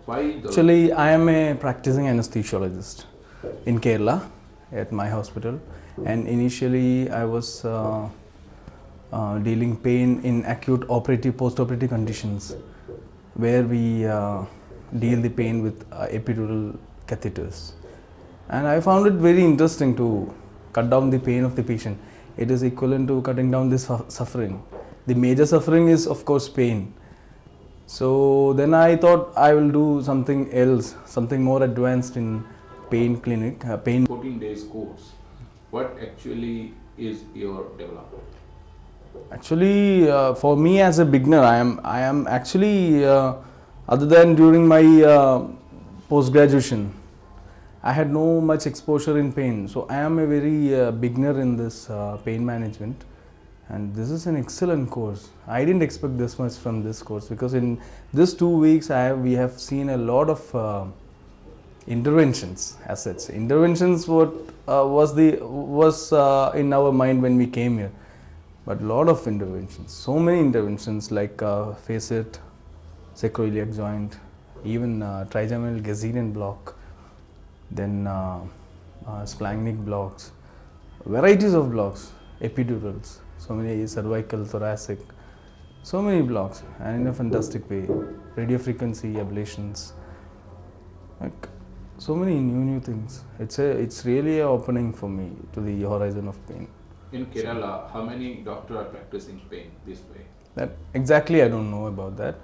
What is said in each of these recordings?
Why the? Actually, I am a practicing anesthesiologist in Kerala at my hospital, and initially I was dealing pain in acute operative, post-operative conditions, where we deal the pain with epidural catheters. And I found it very interesting to cut down the pain of the patient. It is equivalent to cutting down this suffering. The major suffering is, of course, pain. So then I thought I will do something else, something more advanced in pain clinic, pain. 14 days course. What actually is your development? Actually, for me as a beginner, I am actually other than during my post graduation, I had no much exposure in pain. So I am a very beginner in this pain management, and this is an excellent course. I didn't expect this much from this course, because in this 2 weeks we have seen a lot of interventions as such. Interventions what was in our mind when we came here, but lot of interventions, so many interventions like facet, sacroiliac joint, even trigeminal Gazinian block, then splanchnic blocks, varieties of blocks, epidurals, so many cervical, thoracic, so many blocks, and in a fantastic way, radiofrequency ablations, like so many new things. It's really an opening for me to the horizon of pain. In Kerala, how many doctors are practicing pain this way? That exactly I don't know about that.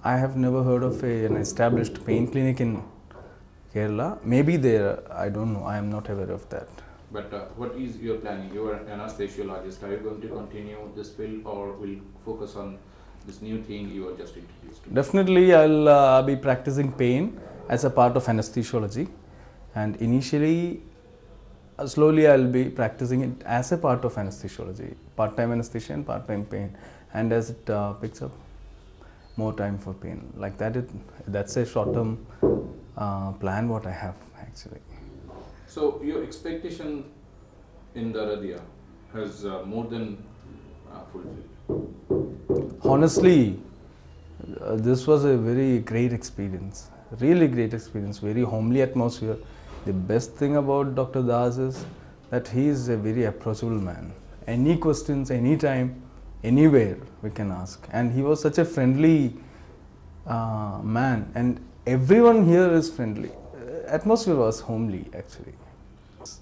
I have never heard of an established pain clinic in Kerala. Maybe there, I don't know. I am not aware of that. But what is your planning? You are an anesthesiologist. Are you going to continue this field, or will focus on this new thing you are just introduced to? Definitely, I'll be practicing pain as a part of anesthesiology, and initially, slowly I'll be practicing it as a part of anesthesiology, part-time anesthesia and part-time pain, and as it picks up more time for pain, like that, that's a short-term plan what I have actually. So your expectation in Daradia has more than fulfilled? Honestly, this was a very great experience, really great experience, very homely atmosphere. The best thing about Dr. Das is that he is a very approachable man. Any questions, anytime, anywhere we can ask. And he was such a friendly man, and everyone here is friendly. Atmosphere was homely actually.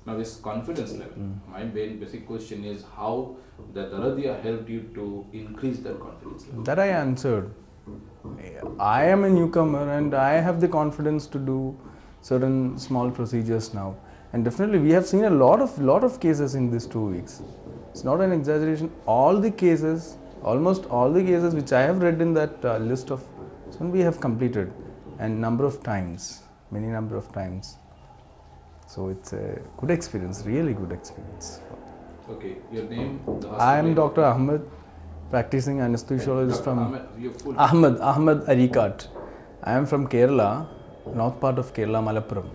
Now this confidence level, my basic question is how the Daradia helped you to increase that confidence level? That I answered. I am a newcomer and I have the confidence to do certain small procedures now, and definitely we have seen a lot of cases in these 2 weeks. It's not an exaggeration. All the cases, almost all the cases which I have read in that list of, so we have completed, and number of times, many number of times. So it's a good experience, really good experience. Okay, your name? I am Dr. Ahmed, practicing anesthesiologist from Ahmed, Ahmed Arikat. I am from Kerala, north part of Kerala, Malappuram.